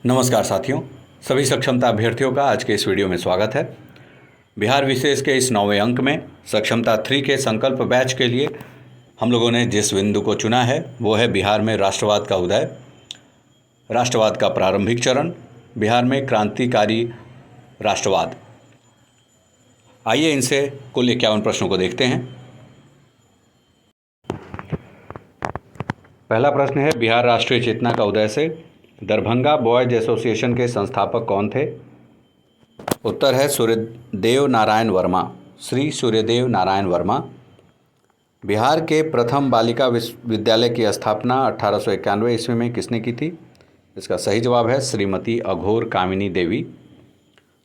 नमस्कार साथियों, सभी सक्षमता अभ्यर्थियों का आज के इस वीडियो में स्वागत है। बिहार विशेष के इस 9वें अंक में सक्षमता 3 के संकल्प बैच के लिए हम लोगों ने जिस बिंदु को चुना है वो है बिहार में राष्ट्रवाद का उदय, राष्ट्रवाद का प्रारंभिक चरण, बिहार में क्रांतिकारी राष्ट्रवाद। आइए इनसे कुल 51 प्रश्नों को देखते हैं। पहला प्रश्न है, बिहार राष्ट्रीय चेतना का उदय से दरभंगा बॉयज एसोसिएशन के संस्थापक कौन थे? उत्तर है सूर्यदेव नारायण वर्मा, श्री सूर्यदेव नारायण वर्मा। बिहार के प्रथम बालिका विश्वविद्यालय की स्थापना 1891 ईस्वी में किसने की थी? इसका सही जवाब है श्रीमती अघोर कामिनी देवी।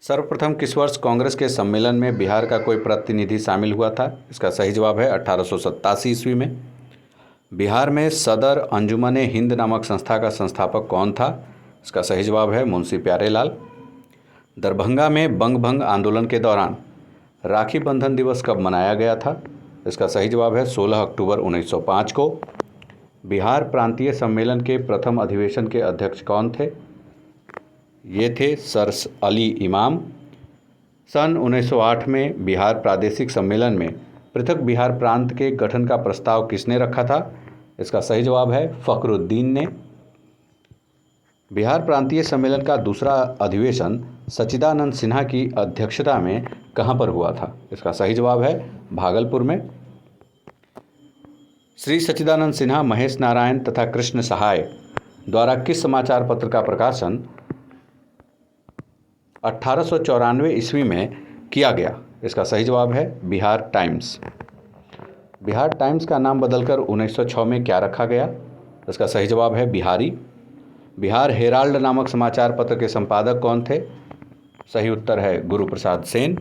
सर्वप्रथम किस वर्ष कांग्रेस के सम्मेलन में बिहार का कोई प्रतिनिधि शामिल हुआ था? इसका सही जवाब है 1887 ईस्वी में। बिहार में सदर अंजुमन हिंद नामक संस्था का संस्थापक कौन था? इसका सही जवाब है मुंशी प्यारेलाल। दरभंगा में बंग भंग आंदोलन के दौरान राखी बंधन दिवस कब मनाया गया था? इसका सही जवाब है 16 अक्टूबर 1905 को। बिहार प्रांतीय सम्मेलन के प्रथम अधिवेशन के अध्यक्ष कौन थे? ये थे सर अली इमाम। सन 1908 में बिहार प्रादेशिक सम्मेलन में पृथक बिहार प्रांत के गठन का प्रस्ताव किसने रखा था? इसका सही जवाब है फखरुद्दीन ने। बिहार प्रांतीय सम्मेलन का दूसरा अधिवेशन सच्चिदानंद सिन्हा की अध्यक्षता में कहां पर हुआ था? इसका सही जवाब है भागलपुर में। श्री सच्चिदानंद सिन्हा, महेश नारायण तथा कृष्ण सहाय द्वारा किस समाचार पत्र का प्रकाशन 1894 ईस्वी में किया गया? इसका सही जवाब है बिहार टाइम्स। बिहार टाइम्स का नाम बदलकर 1906 में क्या रखा गया? इसका सही जवाब है बिहारी। बिहार हेराल्ड नामक समाचार पत्र के संपादक कौन थे? सही उत्तर है गुरु प्रसाद सेन।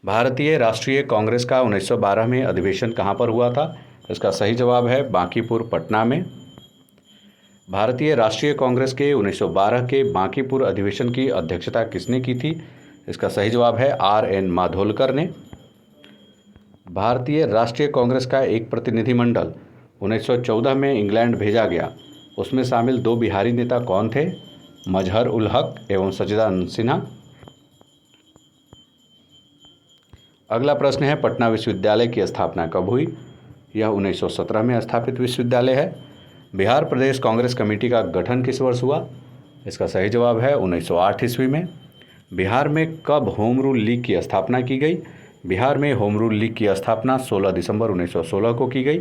भारतीय राष्ट्रीय कांग्रेस का 1912 में अधिवेशन कहाँ पर हुआ था? इसका सही जवाब है बांकीपुर, पटना में। भारतीय राष्ट्रीय कांग्रेस के 1912 के बांकीपुर अधिवेशन की अध्यक्षता किसने की थी? इसका सही जवाब है R.N. माधोलकर ने। भारतीय राष्ट्रीय कांग्रेस का एक प्रतिनिधिमंडल 1914 में इंग्लैंड भेजा गया, उसमें शामिल दो बिहारी नेता कौन थे? मजहर उल हक एवं सच्चिदानंद सिन्हा। अगला प्रश्न है, पटना विश्वविद्यालय की स्थापना कब हुई? यह 1917 में स्थापित विश्वविद्यालय है। बिहार प्रदेश कांग्रेस कमेटी का गठन किस वर्ष हुआ? इसका सही जवाब है 1908 ईस्वी में। बिहार में कब होम रूल लीग की स्थापना की गई? बिहार में होम रूल लीग की स्थापना 16 दिसंबर 1916 को की गई।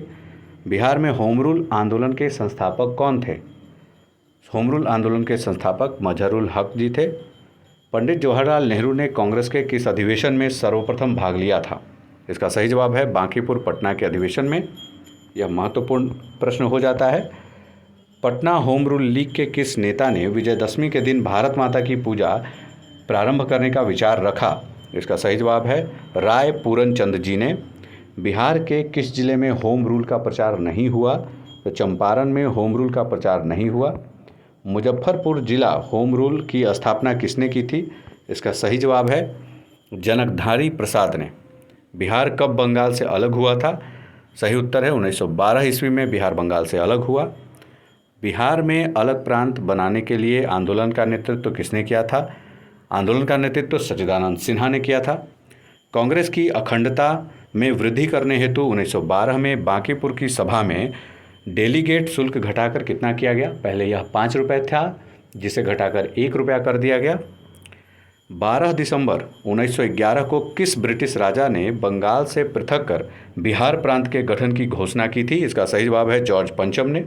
बिहार में होम रूल आंदोलन के संस्थापक कौन थे? होम रूल आंदोलन के संस्थापक मजहर उल हक जी थे। पंडित जवाहरलाल नेहरू ने कांग्रेस के किस अधिवेशन में सर्वप्रथम भाग लिया था? इसका सही जवाब है बांकीपुर, पटना के अधिवेशन में। यह महत्वपूर्ण प्रश्न हो जाता है। पटना होम रूल लीग के किस नेता ने विजयदशमी के दिन भारत माता की पूजा प्रारंभ करने का विचार रखा? इसका सही जवाब है राय पूरन चंद जी ने। बिहार के किस जिले में होम रूल का प्रचार नहीं हुआ? तो चंपारण में होम रूल का प्रचार नहीं हुआ। मुजफ्फरपुर जिला होम रूल की स्थापना किसने की थी? इसका सही जवाब है जनकधारी प्रसाद ने। बिहार कब बंगाल से अलग हुआ था? सही उत्तर है 1912 ईस्वी में बिहार बंगाल से अलग हुआ। बिहार में अलग प्रांत बनाने के लिए आंदोलन का नेतृत्व किसने किया था? आंदोलन का नेतृत्व सच्चिदानंद सिन्हा ने किया था। कांग्रेस की अखंडता में वृद्धि करने हेतु 1912 में बांकीपुर की सभा में डेलीगेट शुल्क घटाकर कितना किया गया? पहले यह 5 रुपये था, जिसे घटाकर 1 रुपया कर दिया गया। 12 दिसंबर 1911 को किस ब्रिटिश राजा ने बंगाल से पृथक कर बिहार प्रांत के गठन की घोषणा की थी? इसका सही जवाब है जॉर्ज पंचम ने।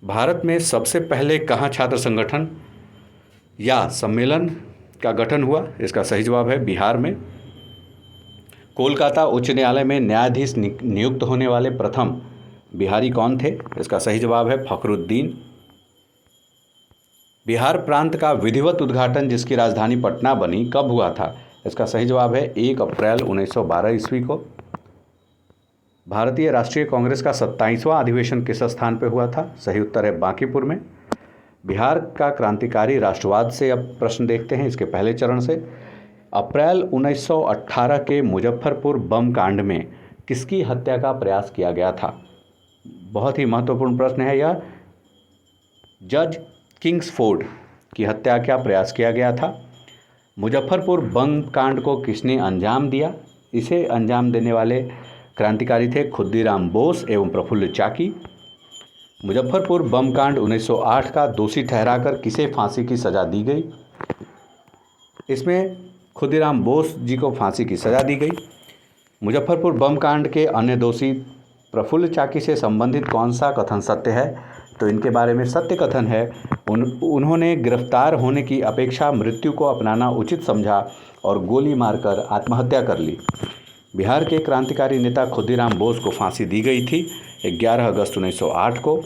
भारत में सबसे पहले कहाँ छात्र संगठन या सम्मेलन का गठन हुआ? इसका सही जवाब है बिहार में। कोलकाता उच्च न्यायालय में न्यायाधीश नियुक्त होने वाले प्रथम बिहारी कौन थे? इसका सही जवाब है फखरुद्दीन। बिहार प्रांत का विधिवत उद्घाटन जिसकी राजधानी पटना बनी कब हुआ था? इसका सही जवाब है 1 अप्रैल 1912 ईस्वी को। भारतीय राष्ट्रीय कांग्रेस का 27वां अधिवेशन किस स्थान पर हुआ था? सही उत्तर है बांकीपुर में। बिहार का क्रांतिकारी राष्ट्रवाद से अब प्रश्न देखते हैं इसके पहले चरण से। अप्रैल 1918 के मुजफ्फरपुर बम कांड में किसकी हत्या का प्रयास किया गया था? बहुत ही महत्वपूर्ण प्रश्न है यह। जज किंग्सफोर्ड की हत्या का प्रयास किया गया था। मुजफ्फरपुर बम कांड को किसने अंजाम दिया? इसे अंजाम देने वाले क्रांतिकारी थे खुद्दीराम बोस एवं प्रफुल्ल चाकी। मुजफ्फरपुर बम कांड 1908 का दोषी ठहराकर किसे फांसी की सज़ा दी गई? इसमें खुद्दीराम बोस जी को फांसी की सज़ा दी गई। मुजफ्फरपुर बम कांड के अन्य दोषी प्रफुल्ल चाकी से संबंधित कौन सा कथन सत्य है? तो इनके बारे में सत्य कथन है, उन्होंने गिरफ्तार होने की अपेक्षा मृत्यु को अपनाना उचित समझा और गोली मारकर आत्महत्या कर ली। बिहार के क्रांतिकारी नेता खुद्दीराम बोस को फांसी दी गई थी 11 अगस्त 1908 को।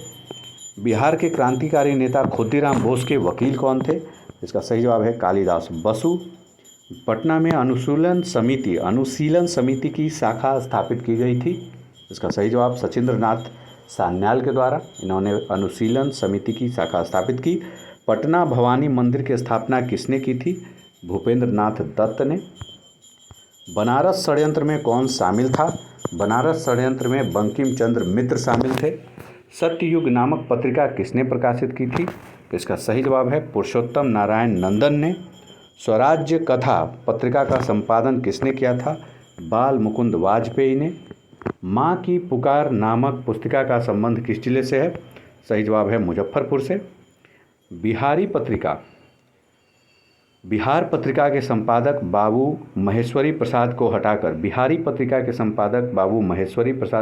बिहार के क्रांतिकारी नेता खुद्दीराम बोस के वकील कौन थे? इसका सही जवाब है कालिदास बसु। पटना में अनुशीलन समिति की शाखा स्थापित की गई थी। इसका सही जवाब सचिंद्रनाथ सान्याल के द्वारा इन्होंने अनुशीलन समिति की शाखा स्थापित की। पटना भवानी मंदिर की स्थापना किसने की थी? भूपेंद्र नाथ दत्त ने। बनारस षड्यंत्र में कौन शामिल था? बनारस षड्यंत्र में बंकिम चंद्र मित्र शामिल थे। सत्ययुग नामक पत्रिका किसने प्रकाशित की थी? इसका सही जवाब है पुरुषोत्तम नारायण नंदन ने। स्वराज्य कथा पत्रिका का संपादन किसने किया था? बाल मुकुंद वाजपेयी ने। माँ की पुकार नामक पुस्तिका का संबंध किस जिले से है? सही जवाब है मुजफ्फरपुर से। बिहार पत्रिका के संपादक बाबू महेश्वरी प्रसाद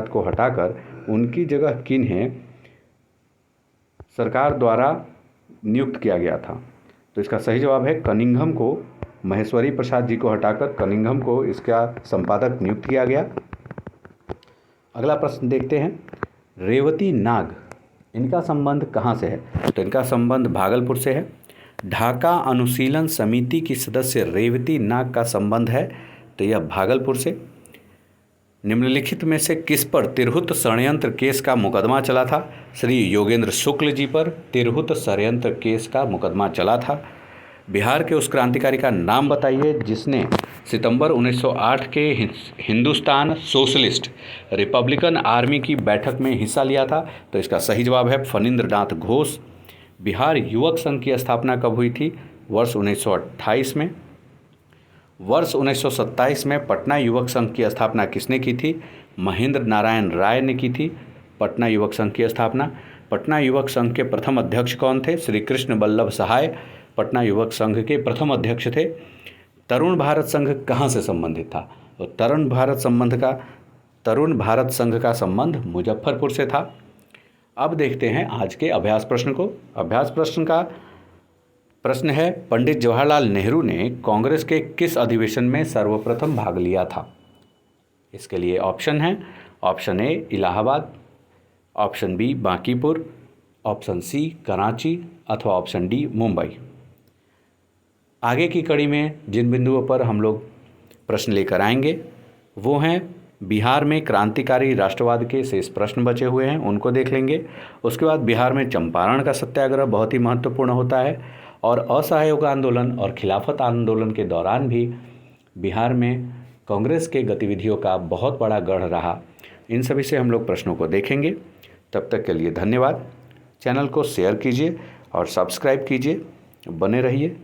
को हटाकर उनकी जगह किन्हें सरकार द्वारा नियुक्त किया गया था? तो इसका सही जवाब है कनिंघम को। महेश्वरी प्रसाद जी को हटाकर कनिंघम को इसका संपादक नियुक्त किया गया। अगला प्रश्न देखते हैं, रेवती नाग इनका संबंध कहाँ से है? तो इनका संबंध भागलपुर से है। ढाका अनुशीलन समिति की सदस्य रेवती नाग का संबंध है, तो यह भागलपुर से। निम्नलिखित में से किस पर तिरहुत षड्यंत्र केस का मुकदमा चला था? श्री योगेंद्र शुक्ल जी पर तिरहुत षड्यंत्र केस का मुकदमा चला था। बिहार के उस क्रांतिकारी का नाम बताइए जिसने सितंबर 1908 के हिंदुस्तान सोशलिस्ट रिपब्लिकन आर्मी की बैठक में हिस्सा लिया था। तो इसका सही जवाब है फणींद्रनाथ घोष। बिहार युवक संघ की स्थापना कब हुई थी? वर्ष 1928 में। वर्ष 1927 में पटना युवक संघ की स्थापना किसने की थी? महेंद्र नारायण राय ने की थी पटना युवक संघ की स्थापना। पटना युवक संघ के प्रथम अध्यक्ष कौन थे? श्री कृष्ण वल्लभ सहाय पटना युवक संघ के प्रथम अध्यक्ष थे। तरुण भारत संघ कहाँ से संबंधित था? तो तरुण भारत संघ का संबंध मुजफ्फरपुर से था। अब देखते हैं आज के अभ्यास प्रश्न को। अभ्यास प्रश्न का प्रश्न है, पंडित जवाहरलाल नेहरू ने कांग्रेस के किस अधिवेशन में सर्वप्रथम भाग लिया था? इसके लिए ऑप्शन है, option A Allahabad, option B Bankipur, option C Karachi अथवा ऑप्शन डी मुंबई। आगे की कड़ी में जिन बिंदुओं पर हम लोग प्रश्न लेकर आएंगे वो हैं बिहार में क्रांतिकारी राष्ट्रवाद के शेष प्रश्न बचे हुए हैं, उनको देख लेंगे। उसके बाद बिहार में चंपारण का सत्याग्रह बहुत ही महत्वपूर्ण होता है और असहयोग आंदोलन और खिलाफत आंदोलन के दौरान भी बिहार में कांग्रेस के गतिविधियों का बहुत बड़ा गढ़ रहा। इन सभी से हम लोग प्रश्नों को देखेंगे। तब तक के लिए धन्यवाद। चैनल को शेयर कीजिए और सब्सक्राइब कीजिए। बने रहिए।